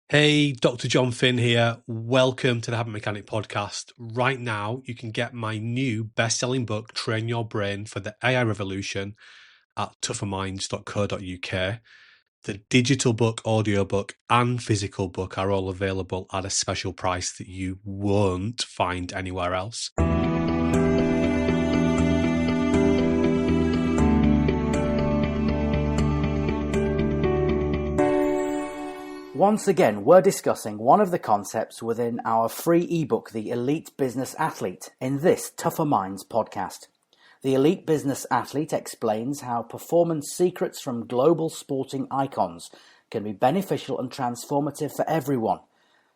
Hey, Dr. John Finn here. Welcome to the Habit Mechanic podcast. Right now, you can get my new best-selling book, Train Your Brain for the AI Revolution, at tougherminds.co.uk. The digital book, audiobook, and physical book are all available at a special price that you won't find anywhere else. Once again, we're discussing one of the concepts within our free ebook, The Elite Business Athlete, in this Tougher Minds podcast. The Elite Business Athlete explains how performance secrets from global sporting icons can be beneficial and transformative for everyone.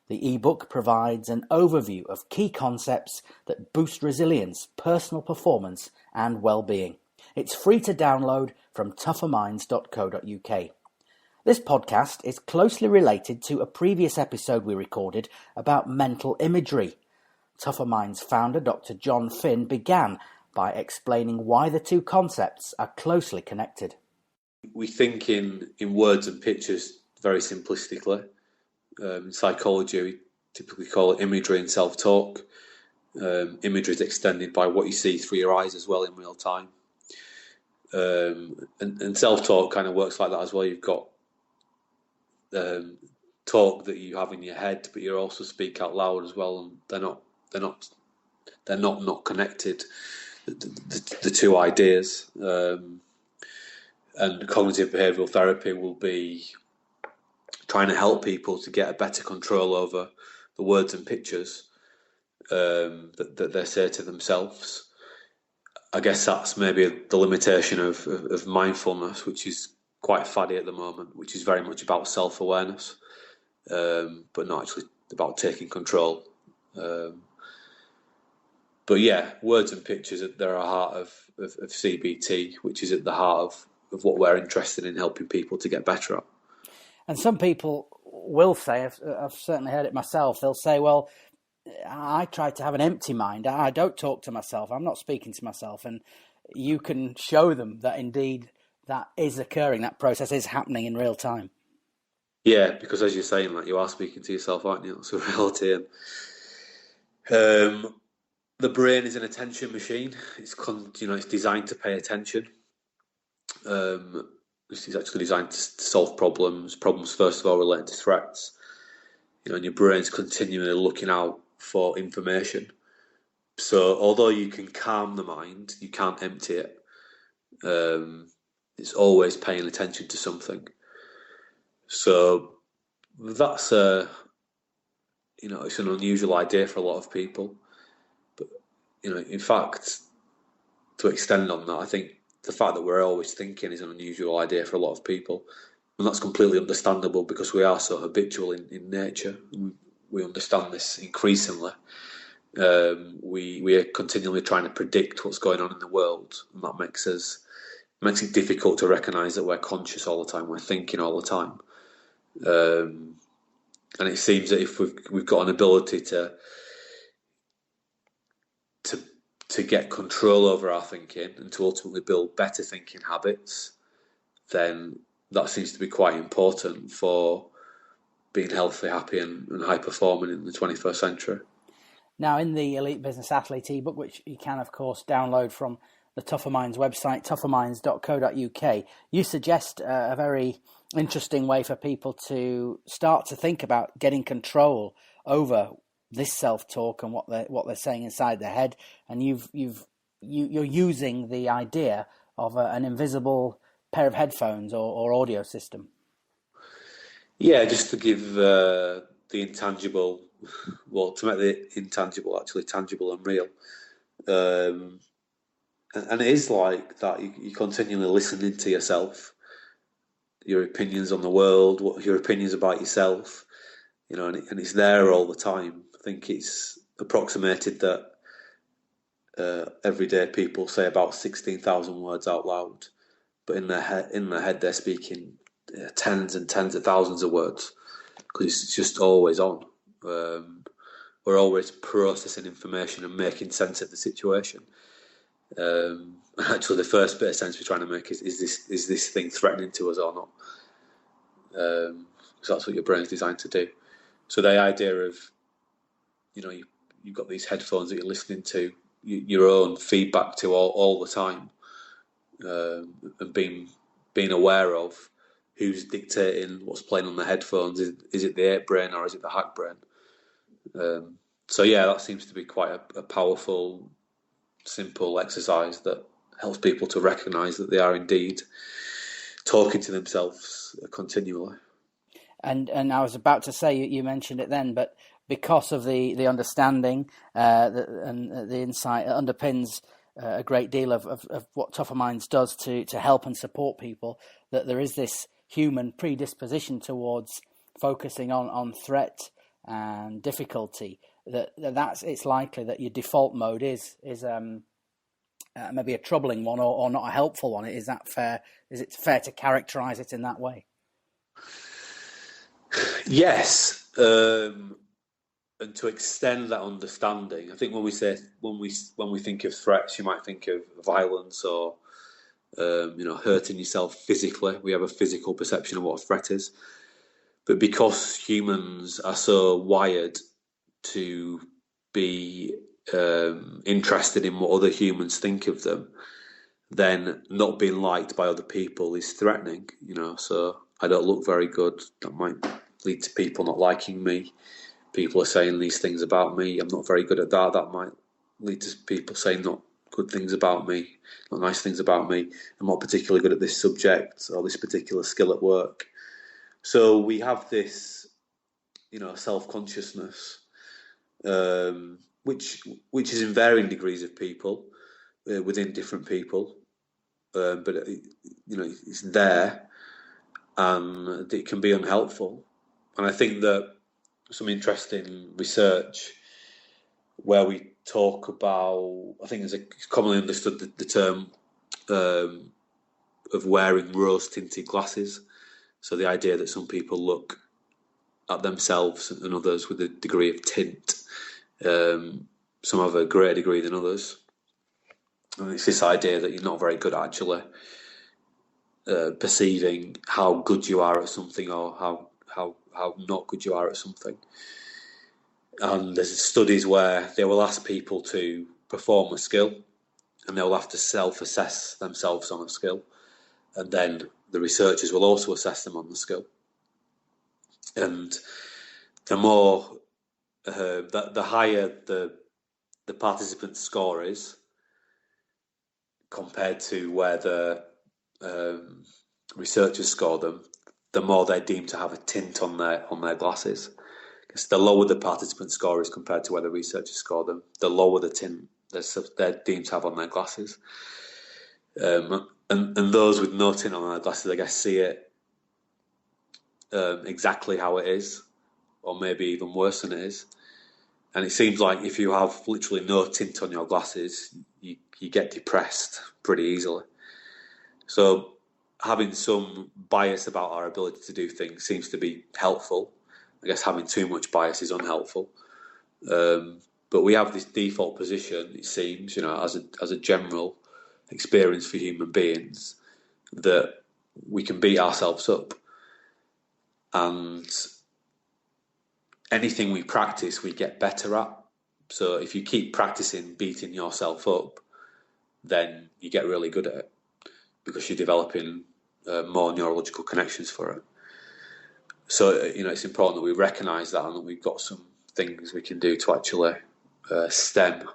The ebook provides an overview of key concepts that boost resilience, personal performance, and well-being. It's free to download from tougherminds.co.uk. This podcast is closely related to a previous episode we recorded about mental imagery. Tougher Minds founder Dr. John Finn began by explaining why the two concepts are closely connected. We think in words and pictures very simplistically. In psychology, we typically call it imagery and self-talk. Imagery is extended by what you see through your eyes as well in real time. And self-talk kind of works like that as well. You've got talk that you have in your head, but you also speak out loud as well, and they're not connected. The two ideas, and cognitive behavioural therapy will be trying to help people to get a better control over the words and pictures that they say to themselves. I guess that's maybe the limitation of mindfulness, which is quite faddy at the moment, which is very much about self-awareness, but not actually about taking control. But yeah, words and pictures, they're a heart of CBT, which is at the heart of what we're interested in helping people to get better at. And some people will say, I've certainly heard it myself, they'll say, well, I try to have an empty mind. I don't talk to myself. I'm not speaking to myself. And you can show them that indeed that is occurring, that process is happening in real time. Yeah, because as you're saying, like, you are speaking to yourself, aren't you? It's a reality. And the brain is an attention machine. It's designed to pay attention. It's actually designed to solve problems first of all related to threats. And your brain's continually looking out for information. So although you can calm the mind, you can't empty it. It's always paying attention to something. So that's it's an unusual idea for a lot of people. But in fact, to extend on that, I think the fact that we're always thinking is an unusual idea for a lot of people, and that's completely understandable because we are so habitual in nature. We understand this increasingly. We are continually trying to predict what's going on in the world, and that makes it difficult to recognise that we're conscious all the time, we're thinking all the time. And it seems that if we've got an ability to get control over our thinking and to ultimately build better thinking habits, then that seems to be quite important for being healthy, happy and high performing in the 21st century. Now, in the Elite Business Athlete ebook, which you can, of course, download from the Tougher Minds website, tougherminds.co.uk, you suggest a very interesting way for people to start to think about getting control over this self-talk and what they're saying inside their head. And you're using the idea of an invisible pair of headphones or audio system. Yeah, just to give the intangible, to make the intangible actually tangible and real. And it is like that. You're continually listening to yourself, your opinions on the world, what your opinions about yourself, and it's there all the time. I think it's approximated that every day people say about 16,000 words out loud, but in their head they're speaking tens and tens of thousands of words because it's just always on. We're always processing information and making sense of the situation. Actually, the first bit of sense we're trying to make is this thing threatening to us or not? So that's what your brain's designed to do. So the idea of, you've got these headphones that you're listening to your own feedback to all the time, and being aware of who's dictating what's playing on the headphones. Is it the ape brain or is it the hack brain? So yeah, that seems to be quite a powerful, simple exercise that helps people to recognise that they are indeed talking to themselves continually. And I was about to say, you mentioned it then, but because of the understanding and the insight, it underpins a great deal of what Tougher Minds does to help and support people, that there is this human predisposition towards focusing on threat and difficulty, it's likely that your default mode is maybe a troubling one or not a helpful one. Is that fair? Is it fair to characterise it in that way? Yes, and to extend that understanding, I think when we think of threats, you might think of violence or hurting yourself physically. We have a physical perception of what a threat is, but because humans are so wired to be interested in what other humans think of them, then not being liked by other people is threatening. So I don't look very good. That might lead to people not liking me. People are saying these things about me. I'm not very good at that. That might lead to people saying not good things about me, not nice things about me. I'm not particularly good at this subject or this particular skill at work. So we have this, self-consciousness, which is in varying degrees of people, within different people, but it's there, and it can be unhelpful. And I think that some interesting research where we talk about, I think it's commonly understood the term of wearing rose-tinted glasses. So the idea that some people look at themselves and others with a degree of tint. Some have a greater degree than others. And it's this idea that you're not very good at actually perceiving how good you are at something or how not good you are at something. And there's studies where they will ask people to perform a skill and they'll have to self-assess themselves on a skill. And then the researchers will also assess them on the skill. And the more, the higher the participant's score is compared to where the researchers score them, the more they're deemed to have a tint on their glasses. Because the lower the participant score is compared to where the researchers score them, the lower the tint they're deemed to have on their glasses. And those with no tint on their glasses, I guess, see it exactly how it is, or maybe even worse than it is. And it seems like if you have literally no tint on your glasses, you get depressed pretty easily. So having some bias about our ability to do things seems to be helpful. I guess having too much bias is unhelpful. But we have this default position, it seems, as a general experience for human beings, that we can beat ourselves up. And anything we practice, we get better at. So if you keep practicing beating yourself up, then you get really good at it because you're developing more neurological connections for it. So, it's important that we recognise that and that we've got some things we can do to actually stem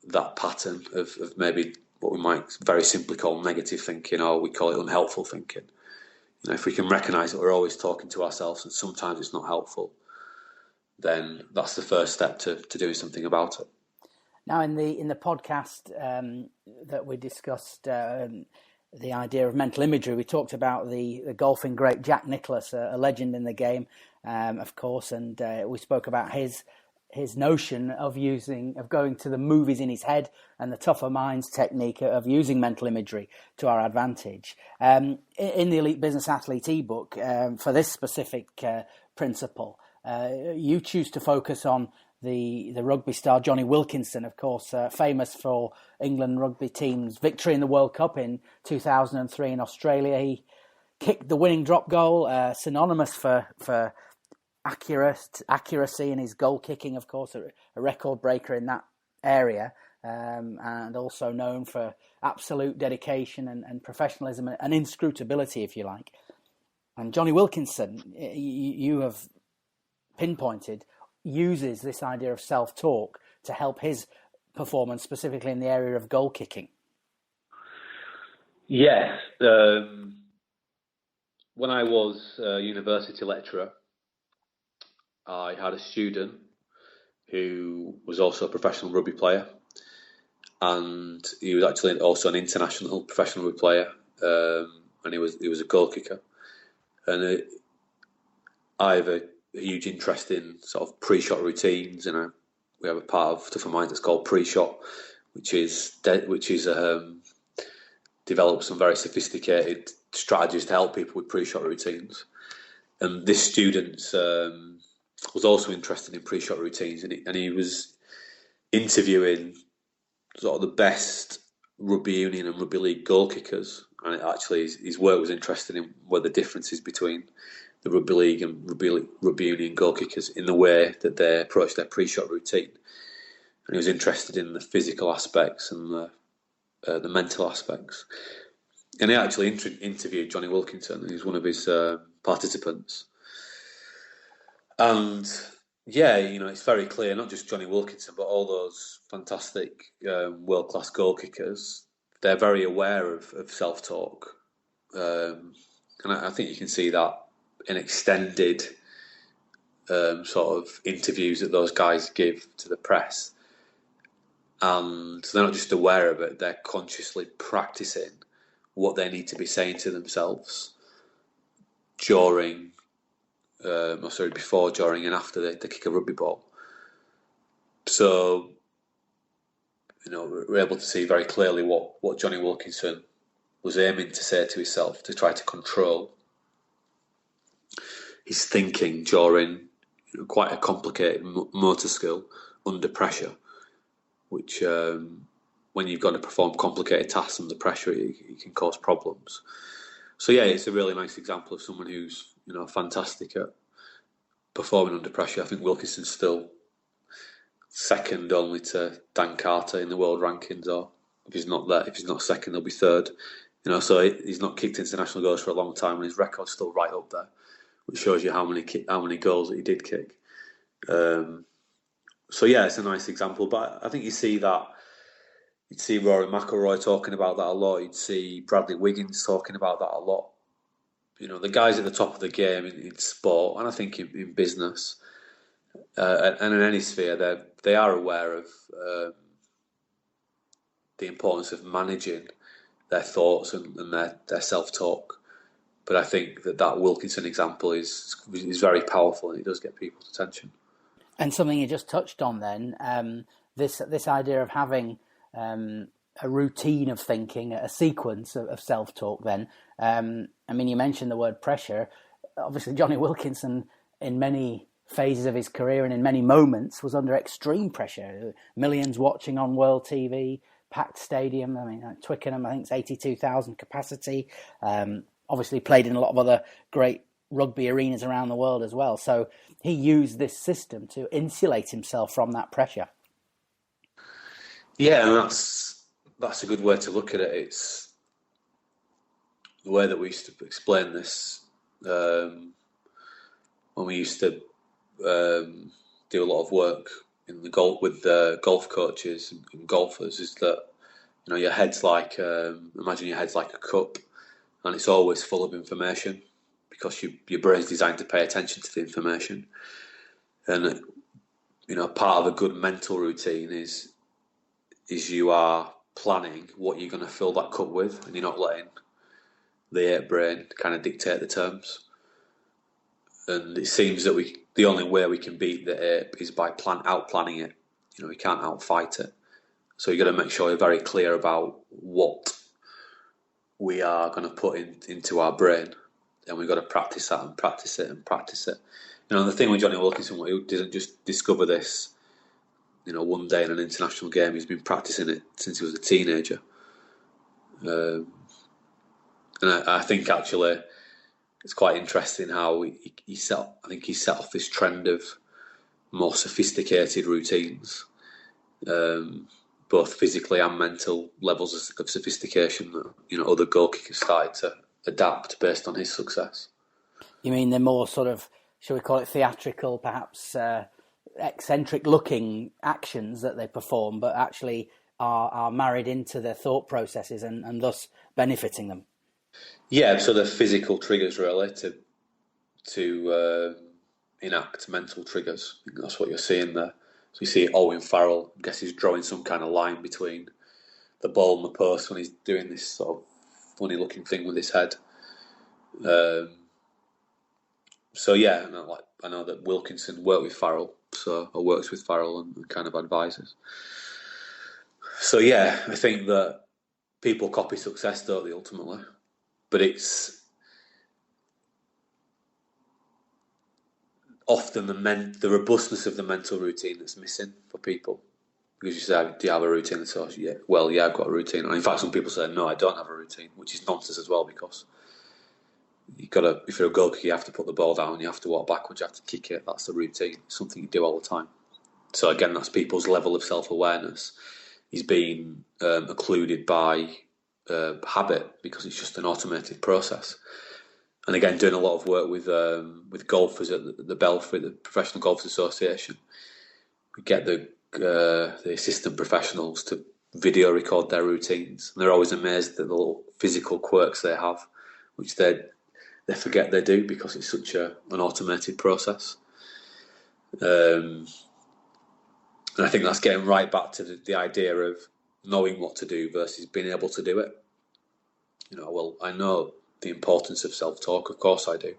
that pattern of maybe what we might very simply call negative thinking, or we call it unhelpful thinking. If we can recognise that we're always talking to ourselves and sometimes it's not helpful, then that's the first step to doing something about it. Now, in the podcast that we discussed the idea of mental imagery, we talked about the golfing great Jack Nicklaus, a legend in the game, of course, and we spoke about his notion of going to the movies in his head and the Tougher Minds technique of using mental imagery to our advantage. In the Elite Business Athlete ebook, for this specific principle, you choose to focus on the rugby star Jonny Wilkinson, of course, famous for England rugby team's victory in the World Cup in 2003 in Australia. He kicked the winning drop goal, synonymous for accuracy in his goal kicking, of course, a record breaker in that area, and also known for absolute dedication and professionalism and inscrutability, if you like. And Jonny Wilkinson, you have pinpointed, uses this idea of self-talk to help his performance, specifically in the area of goal kicking. Yes. When I was a university lecturer, I had a student who was also a professional rugby player, and he was actually also an international professional rugby player, and he was a goal kicker. And I have a huge interest in sort of pre-shot routines, and we have a part of Tougher Minds that's called pre-shot, which is developed some very sophisticated strategies to help people with pre-shot routines. And this student was also interested in pre-shot routines, and he was interviewing sort of the best rugby union and rugby league goal kickers, and his work was interested in what the differences between the rugby league and rugby union goal kickers in the way that they approach their pre-shot routine. And he was interested in the physical aspects and the mental aspects. And he actually interviewed Jonny Wilkinson. He was one of his participants. And yeah, it's very clear, not just Jonny Wilkinson, but all those fantastic world-class goal kickers, they're very aware of self-talk. And I think you can see that in extended sort of interviews that those guys give to the press. And they're not just aware of it, they're consciously practicing what they need to be saying to themselves before, during and after they kick a rugby ball. So, we're able to see very clearly what Jonny Wilkinson was aiming to say to himself, to try to control his thinking during quite a complicated motor skill under pressure, which when you've got to perform complicated tasks under pressure, it can cause problems. So yeah, it's a really nice example of someone who's fantastic at performing under pressure. I think Wilkinson's still second only to Dan Carter in the world rankings, or if he's not second, he'll be third. So he's not kicked international goals for a long time, and his record's still right up there, which shows you how many goals that he did kick. So yeah, it's a nice example. But I think you'd see Rory McIlroy talking about that a lot. You'd see Bradley Wiggins talking about that a lot. The guys at the top of the game in sport, and I think in business, and in any sphere, they are aware of the importance of managing their thoughts and their self-talk. But I think that Wilkinson example is very powerful, and it does get people's attention. And something you just touched on then, this idea of having a routine of thinking, a sequence of self-talk then. You mentioned the word pressure. Obviously, Jonny Wilkinson, in many phases of his career and in many moments, was under extreme pressure. Millions watching on world TV, packed stadium. Twickenham, I think it's 82,000 capacity. Obviously played in a lot of other great rugby arenas around the world as well. So he used this system to insulate himself from that pressure. Yeah, and that's a good way to look at it. It's the way that we used to explain this when we used to do a lot of work in the golf with golf coaches and golfers. Is that your head's like imagine your head's like a cup, and it's always full of information because your brain's designed to pay attention to the information. And part of a good mental routine is you are planning what you're going to fill that cup with, and you're not letting the ape brain kind of dictate the terms. And it seems that the only way we can beat the ape is by out-planning it. We can't out-fight it. So you've got to make sure you're very clear about what we are going to put into our brain, and we've got to practice that and practice it and practice it. The thing with Jonny Wilkinson, he didn't just discover this one day in an international game. He's been practicing it since he was a teenager. And I think actually it's quite interesting how he set off this trend of more sophisticated routines, both physically and mental levels of sophistication that other goal kickers started to adapt based on his success. You mean the more sort of, shall we call it theatrical, perhaps eccentric looking actions that they perform, but actually are married into their thought processes and thus benefiting them? Yeah, so the physical triggers really to enact mental triggers. I think that's what you're seeing there. So you see Owen Farrell, I guess he's drawing some kind of line between the ball and the post when he's doing this sort of funny looking thing with his head. So yeah, I know that Wilkinson worked with Farrell, or works with Farrell and kind of advises. So yeah, I think that people copy success, don't they, ultimately? But it's often the robustness of the mental routine that's missing for people. Because you say, do you have a routine? And so, yeah, I've got a routine. And in fact, some people say, no, I don't have a routine, which is nonsense as well, because if you're a goal kicker, you have to put the ball down, you have to walk backwards, you have to kick it. That's the routine. It's something you do all the time. So again, that's people's level of self-awareness is being occluded by habit, because it's just an automated process. And again, doing a lot of work with golfers at the Belfry, the Professional Golfers Association, we get the assistant professionals to video record their routines. And they're always amazed at the little physical quirks they have, which they forget they do because it's such an automated process. And I think that's getting right back to the idea of knowing what to do versus being able to do it. I know the importance of self-talk, of course I do.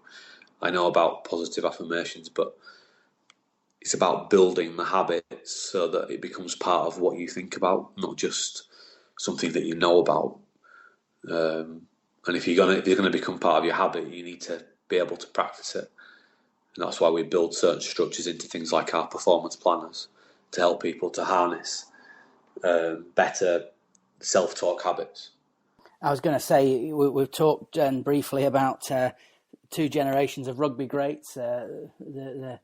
I know about positive affirmations, but it's about building the habits so that it becomes part of what you think about, not just something that you know about. And if you're gonna become part of your habit, you need to be able to practice it. And that's why we build certain structures into things like our performance planners to help people to harness better self-talk habits. I was going to say, we've talked briefly about two generations of rugby greats. The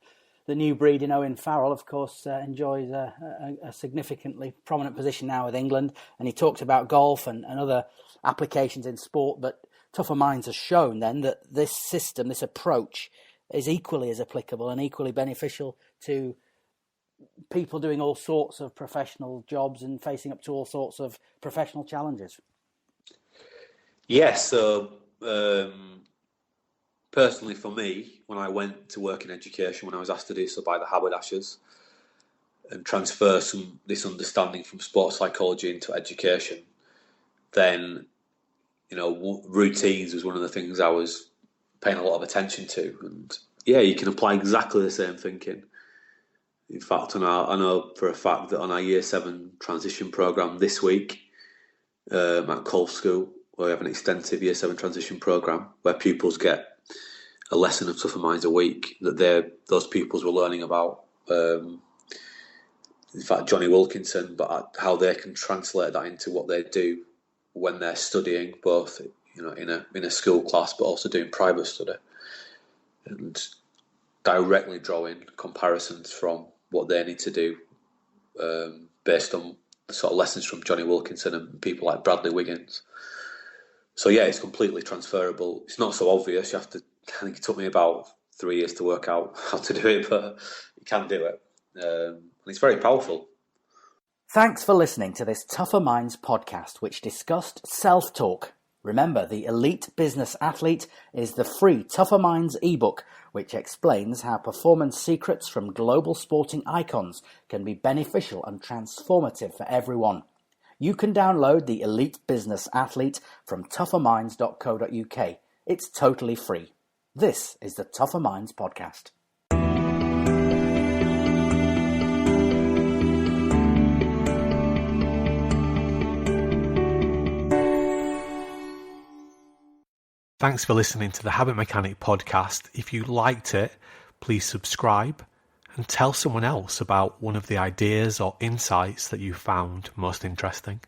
new breed in Owen Farrell, of course, enjoys a significantly prominent position now with England. And he talked about golf and other applications in sport. But Tougher Minds has shown then that this system, this approach, is equally as applicable and equally beneficial to people doing all sorts of professional jobs and facing up to all sorts of professional challenges. Yes, so personally for me, when I went to work in education, when I was asked to do so by the haberdashers and transfer this understanding from sports psychology into education, then routines was one of the things I was paying a lot of attention to. And yeah, you can apply exactly the same thinking. In fact, I know for a fact that on our Year 7 transition programme this week at Colf School, we have an extensive Year 7 transition programme where pupils get a lesson of Tougher Minds a week that those pupils were learning about. In fact, Jonny Wilkinson, but how they can translate that into what they do when they're studying, both in a school class, but also doing private study, and directly drawing comparisons from what they need to do based on the sort of lessons from Jonny Wilkinson and people like Bradley Wiggins. So yeah, it's completely transferable. It's not so obvious. I think it took me about 3 years to work out how to do it, but you can do it. And it's very powerful. Thanks for listening to this Tougher Minds podcast, which discussed self-talk. Remember, The Elite Business Athlete is the free Tougher Minds ebook, which explains how performance secrets from global sporting icons can be beneficial and transformative for everyone. You can download The Elite Business Athlete from tougherminds.co.uk. It's totally free. This is the Tougher Minds podcast. Thanks for listening to the Habit Mechanic podcast. If you liked it, please subscribe and tell someone else about one of the ideas or insights that you found most interesting.